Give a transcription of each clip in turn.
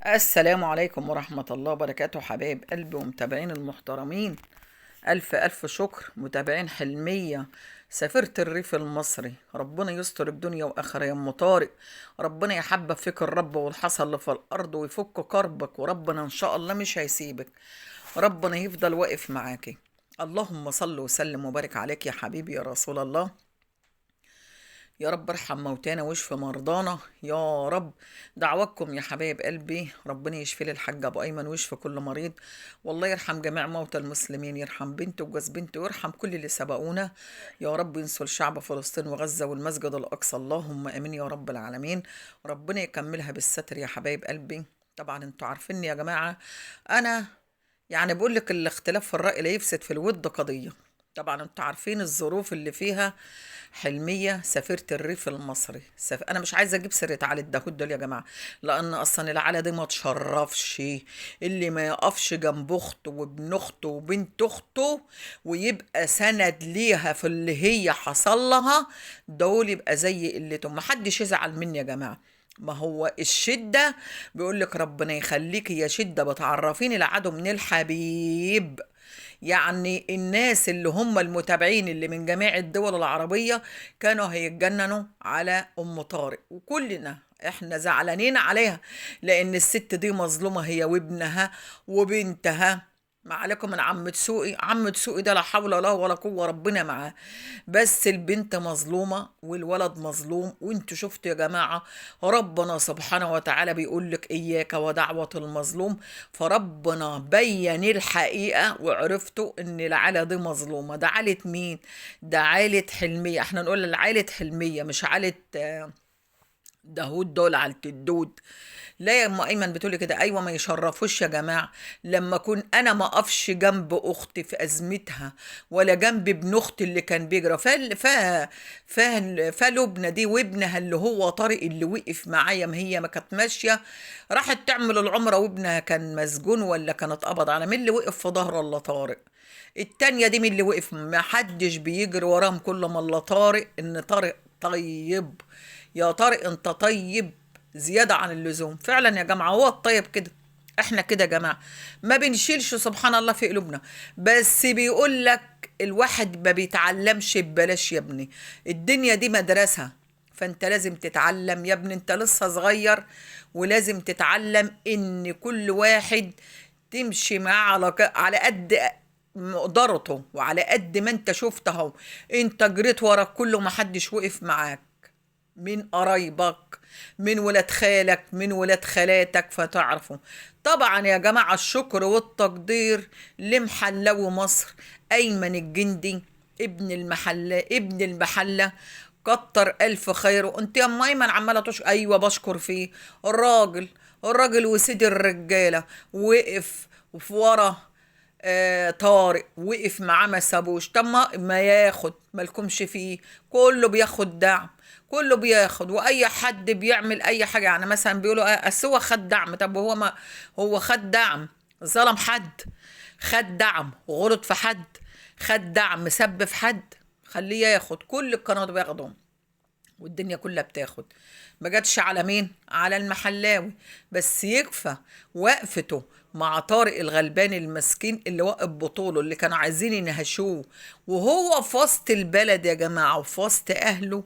السلام عليكم ورحمة الله وبركاته، حبايب قلبي ومتابعين المحترمين. ألف ألف شكر متابعين حلمية سافرت الريف المصري. ربنا يستر الدنيا وآخرة يا أم طارق. ربنا يحبب فيك الرب والحصى اللي في الأرض ويفك كربك، وربنا إن شاء الله مش هيسيبك. ربنا يفضل واقف معاكي. اللهم صل وسلم وبارك عليك يا حبيبي يا رسول الله. يا رب ارحم موتانا واشف مرضانا يا رب. دعواتكم يا حبايب قلبي، ربنا يشفي لي الحاج ابو ايمن ويشفي كل مريض، والله يرحم جميع موتى المسلمين، يرحم بنته وجوز بنته ويرحم كل اللي سبقونا. يا رب ينصر شعب فلسطين وغزة والمسجد الاقصى، اللهم امين يا رب العالمين. ربنا يكملها بالستر يا حبايب قلبي. طبعا انتوا عارفيني يا جماعة، انا يعني بقول لك الاختلاف في الرأي لا يفسد في الود قضية. طبعا انتوا عارفين الظروف اللي فيها حلمية سافرت الريف المصري. انا مش عايزه اجيب سيره علي الدهود دول يا جماعه، لان اصلا العيله دي ما تشرفش اللي ما يقفش جنب اخته وابن اخته وبنت اخته ويبقى سند ليها في اللي هي حصل لها. دول يبقى زي قلتهم، ما حدش يزعل مني يا جماعه. ما هو الشدة بيقول لك ربنا يخليك يا شدة بتعرفين العدو من الحبيب. يعني الناس اللي هم المتابعين اللي من جميع الدول العربية كانوا هيتجننوا على أم طارق، وكلنا احنا زعلانين عليها، لأن الست دي مظلومة هي وابنها وبنتها. ما عليكم من عم دسوقي، عم دسوقي ده لا حول ولا ولا قوة، ربنا معاه. بس البنت مظلومة والولد مظلوم، وانتوا شفتوا يا جماعة ربنا سبحانه وتعالى بيقول لك إياك ودعوة المظلوم. فربنا بين الحقيقة وعرفتوا ان العيلة دي مظلومة. ده عيلة مين؟ ده عيلة حلمية. احنا نقول عيلة حلمية مش عيلة داوود دول على الدود. لا يا ام ايمن بتقولي كده، ايوه ما يشرفوش يا جماعه. لما اكون انا ما اقفش جنب اختي في ازمتها ولا جنب ابن اختي اللي كان بيجرى فلبنى دي وابنها اللي هو طارق اللي وقف معايا، ما هي ما كانت ماشيه راحت تعمل العمره وابنها كان مسجون ولا كان اتقبض على مين اللي وقف في ظهر الله؟ طارق. التانية دي مين اللي وقف؟ ما حدش بيجري وراهم كل ما الله طارق، ان طارق طيب. يا طارق انت طيب زيادة عن اللزوم فعلا يا جماعة، هو الطيب كده. احنا كده يا جماعة ما بنشيلش سبحان الله في قلوبنا، بس بيقول لك الواحد ما بيتعلمش ببلاش يا ابني. الدنيا دي مدرسة، فانت لازم تتعلم يا ابني، انت لسه صغير ولازم تتعلم ان كل واحد تمشي معاه على قد مقدرته وعلى قد ما انت شفت اهو. انت جريت ورا كله ما حدش وقف معاك، من قرايبك، من ولاد خالك، من ولاد خالاتك، فتعرفوا. طبعا يا جماعة الشكر والتقدير لمحلو مصر أيمن الجندي، ابن المحلة. كتر ألف خيره. انت يا أم أيمن عمالة تشكر، أيوة بشكر فيه. الراجل وسيد الرجالة وقف في ورا طارق، وقف معاه ما سابوش. طب ما ياخد مالكمش فيه، كله بياخد دعم، كله بياخد. واي حد بيعمل اي حاجه، يعني مثلا بيقولوا اصل هو خد دعم. طب هو ما هو خد دعم؟ ظلم حد؟ خد دعم غلط في حد؟ خد دعم سب في حد؟ خليه ياخد، كل القنوات بياخدهم والدنيا كلها بتاخد. ما جاتش على مين؟ على المحلاوي. بس يكفى وقفته مع طارق الغلبان المسكين اللي وقف بطوله، اللي كانوا عايزين ينهشوه وهو في وسط البلد يا جماعة وفي وسط أهله.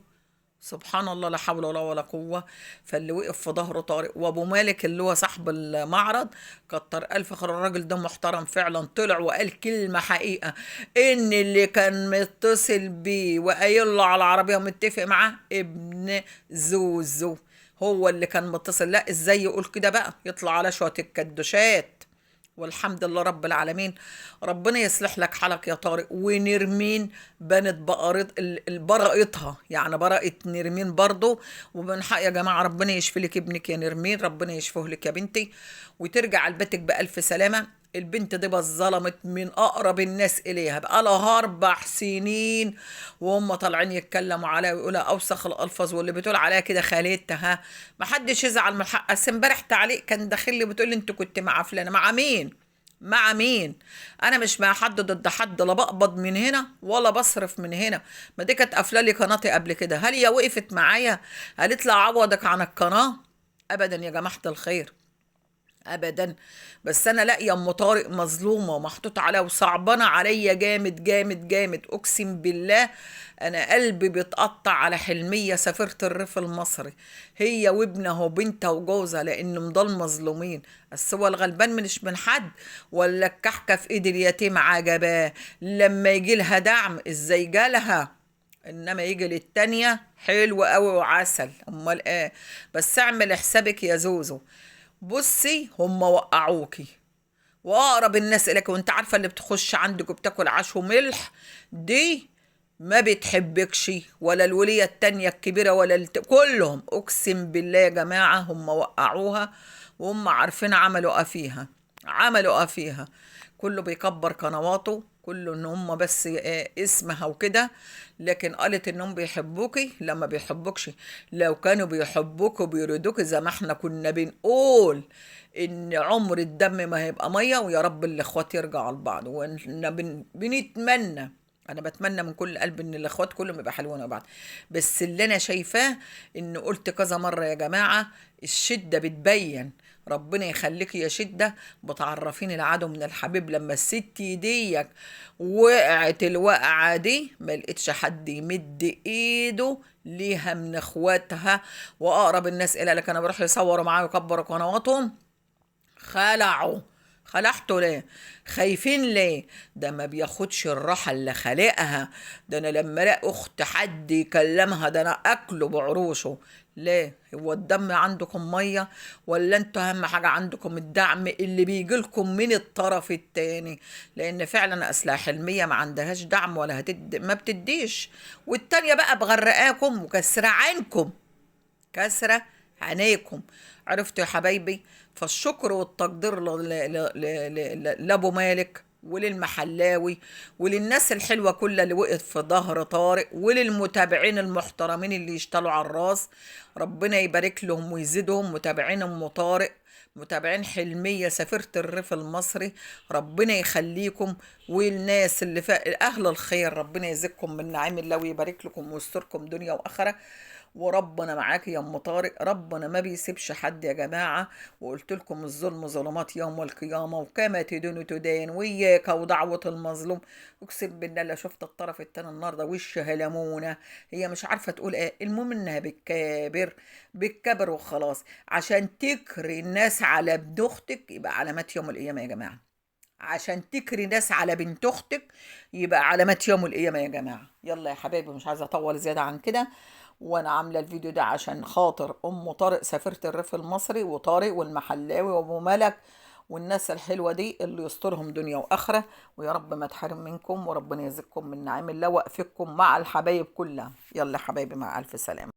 سبحان الله لا حول ولا قوة. فاللي وقف في ظهره طارق وابو مالك اللي هو صاحب المعرض. كتر الف خير، الراجل ده محترم فعلا، طلع وقال كلمة حقيقة، ان اللي كان متصل بيه وقايل له على العربية ومتفق معاه ابن زوزو، هو اللي كان متصل. لا ازاي يقول كده بقى؟ يطلع على شوية الكدوشات. والحمد لله رب العالمين. ربنا يصلح لك حالك يا طارق. ونرمين بنت براءتها، يعني براءة نرمين برضو. ومن حق يا جماعة ربنا يشفي لك ابنك يا نرمين، ربنا يشفيه لك يا بنتي وترجع لبيتك بألف سلامة. البنت دي بس ظلمت من أقرب الناس إليها، بقى لها 4 سنين وهم طالعين يتكلموا عليها ويقولها أوسخ الألفاظ، واللي بتقول عليها كده خالتها. ما حدش يزعل من الحق. بس امبارح تعليق كان داخل لي بتقول لي انت كنت مع فلانة، مع مين؟ مع مين؟ انا مش مع حد ضد حد، لا بقبض من هنا ولا بصرف من هنا. ما دي كانت قافله لي قناتي قبل كده، هل هي وقفت معايا قالت لي اعوضك عن القناه؟ ابدا يا جماعه الخير. ابدا. بس انا لاقيه ام طارق مظلومه ومحطوط عليها وصعبانه عليا جامد جامد جامد، اقسم بالله. انا قلبي بيتقطع على حلميه سفيره الريف المصري، هي وابنها وبنتها وجوزها، لان مضل مظلومين. بس هو الغلبان مش من حد، ولا الكحكه في ايد اليتيم عجباه. لما يجي لها دعم ازاي جالها، انما يجي للتانية حلو قوي وعسل، امال ايه. بس اعمل حسابك يا زوزو، بصي هم وقعوكي واقرب الناس اليك، وانت عارفه اللي بتخش عندك وبتاكل عيش وملح دي ما بتحبكش، ولا الوليه التانية الكبيره ولا كلهم. اقسم بالله يا جماعه هم وقعوها، وهم عارفين عملوا ايه فيها، عملوا ايه فيها. كله بيكبر قنواته، كله ان هم بس اسمها وكده. لكن قالت انهم بيحبوكي، لما بيحبوكش. لو كانوا بيحبوك وبيريدوك زي ما احنا كنا بنقول ان عمر الدم ما هيبقى ميه، ويا رب الاخوات يرجعوا لبعض. واحنا بنتمنى، انا بتمنى من كل قلب ان الاخوات كلهم يبقى حلوين وبعض. بس اللي انا شايفاه، ان قلت كذا مره يا جماعه، الشده بتبين. ربنا يخليك يا شده، بتعرفين العدو من الحبيب. لما الست ديك وقعت الوقعه دي، ما لقيتش حد يمد ايده ليها من اخواتها واقرب الناس الى لك. انا بروح يصوروا معايا ويكبروا قنواتهم، خلعوا. خلعتوا ليه؟ خايفين ليه؟ ده ما بياخدش الراحة اللي خالقها. ده انا لما الاقي اخت حد يكلمها، ده انا اكله بعروشه. ليه؟ هو الدم عندكم مية، ولا انتوا اهم حاجة عندكم الدعم اللي بيجيلكم من الطرف التاني؟ لان فعلا اسلحة حلمية ما عندهاش دعم، ولا ما بتديش. والتانية بقى بغرقاكم وكسرة عينكم، كسرة عينيكم. عرفتوا يا حبايبي؟ فالشكر والتقدير لابو مالك وللمحلاوي وللناس الحلوة كلها اللي وقت في ظهر طارق، وللمتابعين المحترمين اللي يشتغلوا على الراس. ربنا يبارك لهم ويزيدهم متابعين ام طارق، متابعين حلمية سفيرة الريف المصري. ربنا يخليكم، والناس اللي أهل الخير ربنا يزيدكم من نعيم الله ويبارك لكم ويستركم دنيا وآخرة. وربنا معاك يا ام طارق، ربنا ما بيسيبش حد يا جماعه. وقلت لكم الظلم ظلمات يوم القيامه، وكما تدين تدين، وياك ودعوه المظلوم. اقسم بالله لا شفت الطرف التاني النهارده وشها لمونه، هي مش عارفه تقول ايه. المهم انها بتكابر، بتكبر وخلاص، عشان تكري الناس على ابن اختك يبقى علامات يوم القيامه يا جماعه. عشان تكري ناس على بنت اختك يبقى علامات يوم القيامه يا جماعه. يلا يا حبايبي، مش عايزه اطول زياده عن كده. وانا عامله الفيديو ده عشان خاطر ام طارق سفيره الريف المصري، وطارق والمحلاوي وابو ملك والناس الحلوه دي اللي يسترهم دنيا واخره. ويا رب ما تحرم منكم، وربنا يزيدكم من نعيم الله وقفكم مع الحبايب كلها. يلا يا حبايبي، مع الف سلامه.